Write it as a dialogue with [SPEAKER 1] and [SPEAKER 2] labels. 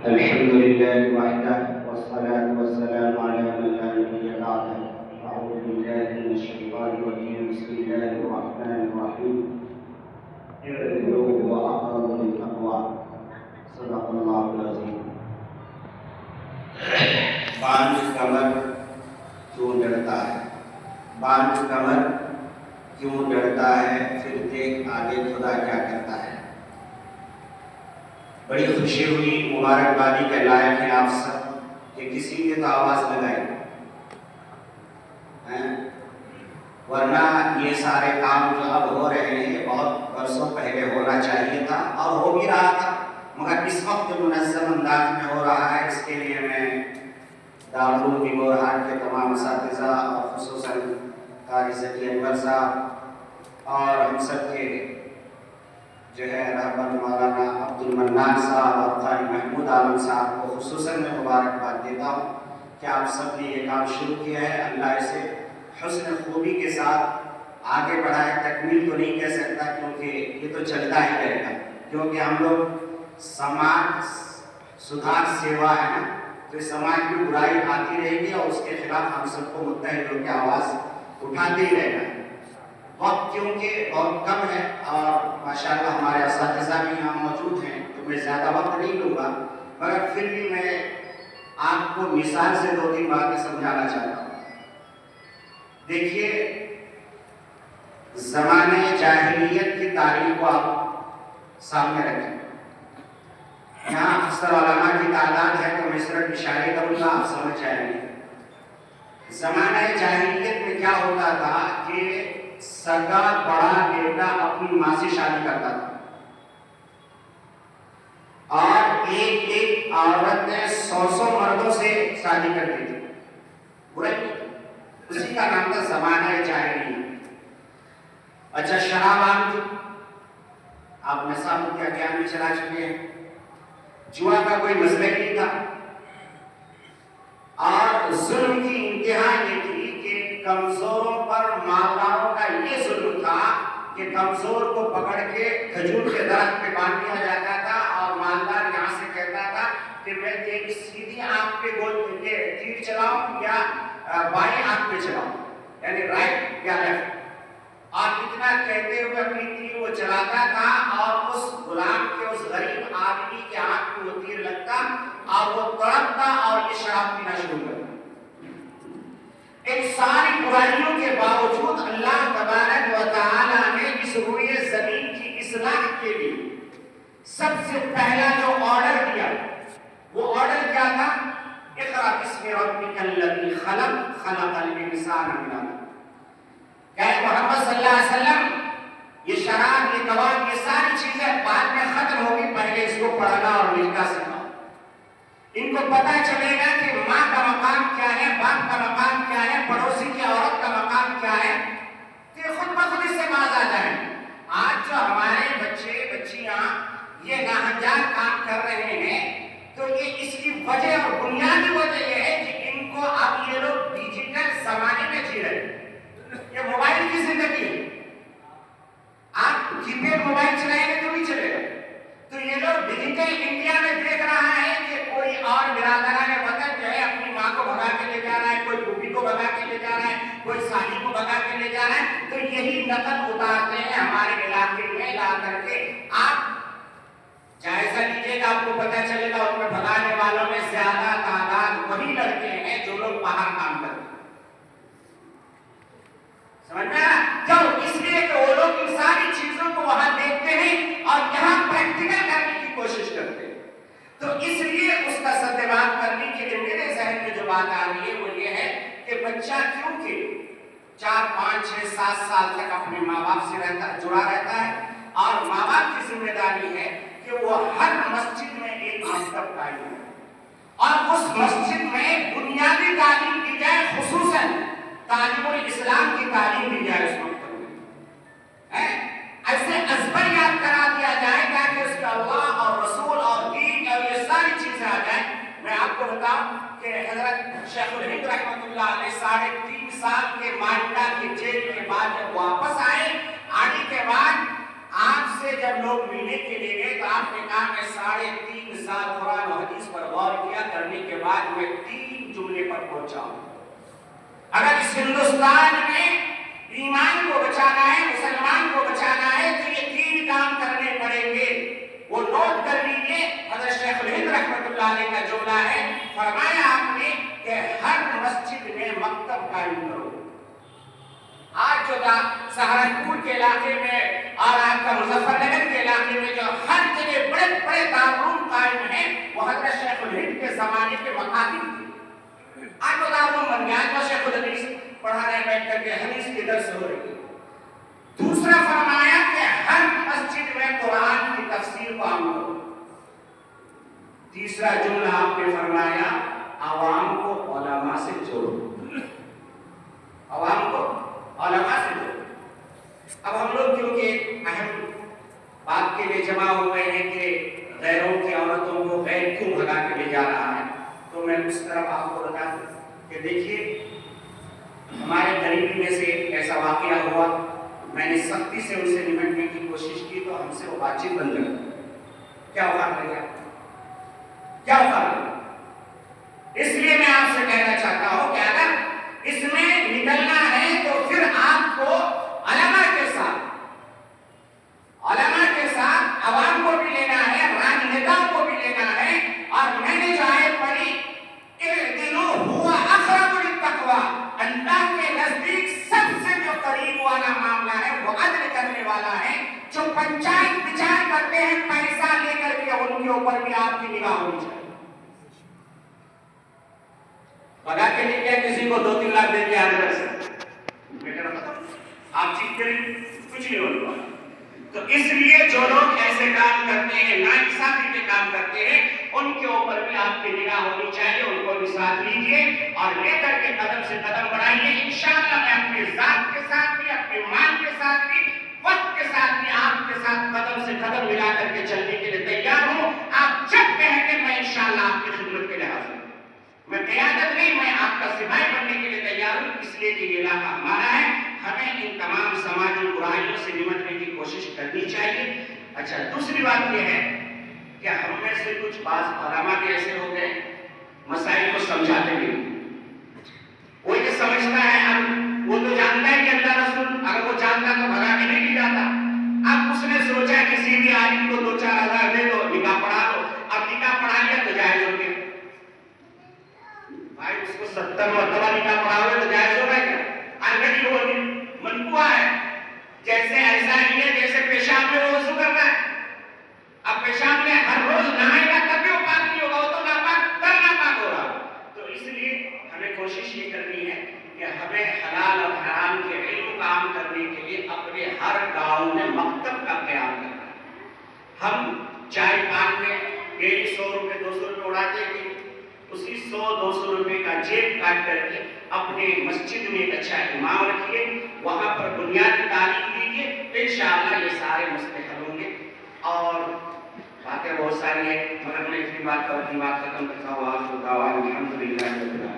[SPEAKER 1] الحمد لله وحده والصلاة والسلام على من لا نبي بعده. أعوذ بالله من الشيطان الرجيم. بسم الله الرحمن الرحيم. اعدلوا هو أقرب للتقوى. صدق الله العظيم. بانج کمر کیوں ڈرتا ہے؟ بانج کمر کیوں ڈرتا ہے؟ پھر دیکھ آگے خدا کیا کرتا ہے. بڑی خوشی ہوئی، مبارکبادی کے لائق ہیں آپ سب کہ کسی نے تو آواز لگائی، ورنہ یہ سارے کام جو اب ہو رہے ہیں بہت برسوں پہلے ہونا چاہیے تھا اور ہو بھی رہا تھا، مگر اس وقت منظم انداز میں ہو رہا ہے. اس کے لیے میں دارالعلوم بیگورہاٹ کے تمام اساتذہ اور خصوصاً قاری ذکی انور صاحب اور ہم سب کے جو ہے رہبر مولانا عبد المنان صاحب اور قاری محمود عالم صاحب کو خصوصاً میں مبارکباد دیتا ہوں کہ آپ سب نے یہ کام شروع کیا ہے. اللہ اسے حسن خوبی کے ساتھ آگے بڑھائے. تکمیل تو نہیں کہہ سکتا کیونکہ یہ تو چلتا ہی رہے گا، کیونکہ ہم لوگ سماج سدھار سیوا ہے نا، تو سماج کی برائی آتی رہے گی اور اس کے خلاف ہم سب کو متحد ہو کے آواز اٹھاتے ہی رہنا. وقت کیونکہ بہت کم ہے اور ماشاءاللہ ہمارے اساتذہ بھی یہاں موجود ہیں تو میں زیادہ وقت نہیں لوں گا، مگر پھر بھی میں آپ کو مثال سے دو تین باتیں سمجھانا چاہتا ہوں. دیکھیے، زمانے جاہلیت کی تاریخ کو آپ سامنے رکھیں. یہاں اکثر علماء کی تعداد ہے تو میں صرف اشارے کروں گا، آپ سمجھ جائیں گے. زمانہ جاہلیت میں کیا ہوتا تھا کہ سگا بڑا بیٹا اپنی ماں سے شادی کرتا تھا اور ایک ایک عورت نے 100 مردوں سے شادی کرتی تھی. اسی کا نام تھا زمانہ جاہلیت. اچھا، شراب عام تھی، آپ نشہ کیا گیان میں چلا چکے ہیں. جوا کا کوئی مسئلہ نہیں تھا اور ظلم کی انتہا یہ تھی کہ کمزوروں پر مالداروں کا یہ ظلم تھا کہ کمزور کو پکڑ کے کھجور کے درخت پہ باندھ دیا جاتا تھا اور مالدار یہاں سے کہتا تھا کہ میں ایک سیدھی آنکھ پہ گول تیر چلاؤں یا بائیں آنکھ پہ چلاؤں، یعنی رائٹ یا لیفٹ، اور اتنا کہتے ہوئے اپنی تیر وہ چلاتا تھا اور اس غلام کے اس غریب آدمی کے آنکھ پہ وہ تیر لگتا اور وہ تڑپتا اور یہ شراب پینا شروع کرتا. ان ساری برائیوں کے باوجود اللہ تبارک و تعالی نے اس روئے زمین کی اصلاح کے لیے سب سے پہلا جو آرڈر دیا وہ آرڈر کیا تھا؟ اقرأ باسم ربک الذی خلق خلق الانسان من علق. کہ محمد صلی اللہ علیہ وسلم یہ شراب، یہ کباب، یہ ساری چیزیں بعد میں ختم ہوگی، پہلے اس کو پڑھنا اور لکھنا سکھاؤ. ان کو پتہ چلے گا کہ ماں کا مقام کیا ہے، باپ کا مقام کیا ہے، پڑوسی کی عورت کا مقام کیا ہے، کہ خود بخود سے باز آ جائیں. آج جو ہمارے بچے بچیاں یہ ناہنجار کام کر رہے ہیں تو یہ اس کی وجہ اور بنیادی وجہ یہ ہے کہ ان کو اب یہ لوگ ڈیجیٹل زمانے میں جی رہے ہیں. یہ موبائل کی زندگی ہے. آپ کی پیڈ موبائل چلائیں گے تو نہیں چلے گا. تو یہ لوگ ڈیجیٹل انڈیا میں دیکھ رہا ہے کہ کوئی اور برادران وطن جو ہے اپنی ماں کو بھگا کے لے جا رہا ہے، کوئی پھوپھی کو بھگا کے لے جا رہا ہے، کوئی سالی کو بھگا کے لے جا رہا ہے. تو یہی نقل اتارتے ہیں ہمارے علاقے میں لا کر کے. آپ جائزہ لیجیے گا، آپ کو پتہ چلے گا اس میں بھگانے والوں میں زیادہ تعداد وہی لڑکے ہیں جو لوگ باہر کام کرتے ہیں. سمجھنا کیوں؟ اس لیے کہ وہ لوگ ان ساری چیزوں کو وہاں دیکھتے ہیں اور یہاں پریکٹیکل کرنے کی کوشش کرتے ہیں. تو اس لیے اس کا سدباب کرنے کے لیے میرے ذہن میں جو بات آ رہی ہے وہ یہ ہے کہ بچہ کیونکہ 4 5 6 7 سال تک اپنے ماں باپ سے جڑا رہتا ہے اور ماں باپ کی ذمہ داری ہے کہ وہ ہر مسجد میں ایک مکتب قائم کرے اور اس مسجد میں بنیادی تعلیم دی جائے، خصوصاً تعلیم الاسلام کی تعلیم دی جائے. اس وقت میں ایسے ازبر یاد کرا دیا جائے تاکہ اس کا اللہ اور رسول اور دین اور یہ ساری چیزیں آ جائیں. میں آپ کو بتاؤں کہ حضرت شیخ الہند رحمۃ اللہ علیہ 3.5 سال کے مالٹا کی جیل کے بعد جب واپس آئے، آنے کے بعد آپ سے جب لوگ ملنے کے لیے گئے تو آپ نے کہا کہ 3.5 سال قرآن و حدیث پر بعد میں 3 جملے پر پہنچا ہوں۔ اگر اس ہندوستان میں ایمان کو بچانا ہے، مسلمان کو بچانا ہے، تو یہ 3 کام کرنے پڑیں گے۔ وہ نوٹ کر لیجیے، حضرت شیخ الہند رحمۃ اللہ علیہ کا جملہ ہے، فرمایا آپ نے کہ ہر مسجد میں مکتب قائم کرو۔ آج جو سہارنپور کے علاقے میں اور آپ کا مظفر نگر کے علاقے میں جو ہر جگہ بڑے بڑے دارالعلوم قائم ہیں، وہ حضرت شیخ الہند کے زمانے کے مکاتب تھے۔ آج وہ دارالعلوم بن گیا، جو شیخ الحدیث پڑھا رہے بیٹھ کر کے حدیث کی درس ہو رہی ہے۔ دوسرا فرمایا کہ ہر مسجد میں قرآن کی تفسیر کو عام کرو۔ تیسرا جملہ آپ نے فرمایا عوام کو علماء سے جوڑو، عوام کو علماء سے جوڑو۔ اب ہم لوگ کیونکہ اہم بات کے لیے جمع ہوئے ہیں کہ غیروں کی عورتوں کو غیر کیوں بھگا کے لے جا رہا ہے، تو میں اس طرف آپ کو بتا دوں کہ دیکھیے ہمارے قریبی میں سے ایسا واقعہ ہوا، میں نے سختی سے ان سے نمٹنے کی کوشش کی تو ہم سے وہ بات چیت بند کر دی۔ کیا اوقات رہ گیا، کیا اوقات رہ گیا۔ اس لیے میں آپ سے کہنا چاہتا ہوں کہ اگر اس میں نکلنا ہے تو پھر آپ کو علماء کے ساتھ عوام کو بھی لینا ہے، راجنیتاؤں کو بھی لینا ہے۔ اور میں نے جو آیت پڑھی اِنَّهُ هُوَ أَقْرَبُ لِلتَّقْوَىٰ، اللہ کے نزدیک سب سے جو قریب والا معاملہ ہے وہ عدل کرنے والا ہے۔ جو پنچایت بچار کرتے ہیں پیسہ لے کر کے، ان کے اوپر بھی آپ کی نگاہ ہونی چاہیے۔ بگا کے لے گیا کسی کو 2-3 لاکھ دے دیا اندر سے، آپ چیک کریں کچھ نہیں ہونے والا۔ تو اس لیے جو لوگ ایسے کام کرتے ہیں، ناانصافی کے کام کرتے ہیں، ان کے اوپر بھی آپ کی نگاہ ہونی چاہیے، ان کو بھی ساتھ لیجیے اور لے کر کے قدم سے قدم بڑھائیے۔ انشاءاللہ میں اپنی ذات کے ساتھ بھی، اپنے مال کے ساتھ بھی، وقت کے ساتھ بھی آپ کے ساتھ قدم سے قدم ملا کر کے چلنے کے لیے تیار ہوں۔ آپ جب کہیں گے میں انشاءاللہ آپ کی خدمت کے لیے حاضر ہوں۔ میں قیادت نہیں، میں آپ کا سپاہی بننے کے لیے تیار ہوں، اس لیے کہ یہ علاقہ ہمارا ہے۔ ہمیں ان تمام سماجی برائیوں سے نمٹنے کی کوشش کرنی چاہیے۔ اچھا، دوسری بات یہ ہے کہ ہم میں سے کچھ بعض علماء بھی ایسے ہوتے ہیں مسائل کو سمجھاتے بھی، وہ یہ سمجھتا ہے وہ تو جانتا ہے کہ اللہ رسول، اگر وہ جانتا تو بھگا کے نہیں جاتا۔ اب اس نے سوچا کسی بھی عالم کو 2-4 ہزار دے دو، نکاح پڑھا دو۔ اب نکاح پڑھا لیا تو جائز ہو گیا۔ بھائی اس کو 70 مرتبہ نکاح پڑھاؤ تو جائز ہوگا کیا؟ آلریڈی وہ منقوع ہے۔ جیسے ایسا ہی ہے جیسے پیشاب میں وہ وضو کرنا ہے۔ اب پیشاب میں ہر روز نہائے گا تب بھی وہ پاک نہیں ہوگا، وہ تو ناپاک ہو رہا۔ تو اس لیے ہمیں کوشش یہ کرنی ہے کہ ہمیں حلال اور حرام کے علم کا عام کرنے کے لیے اپنے ہر گاؤں میں مکتب کا قیام کرنا ہے۔ ہم چائے پان میں ڈیلی 100 روپے 200 روپے اڑاتے ہیں، اسی 100-200 روپے کا جیب کاٹ کر کے اپنے مسجد میں ایک اچھا امام رکھیے، وہاں پر بنیادی تعلیم دیجیے، انشاءاللہ یہ سارے مسئلے حل ہوں گے۔ اور باتیں بہت ساری ہیں مگر میں اتنی بات پر اپنی بات ختم کرتا ہوں۔ الحمدللہ۔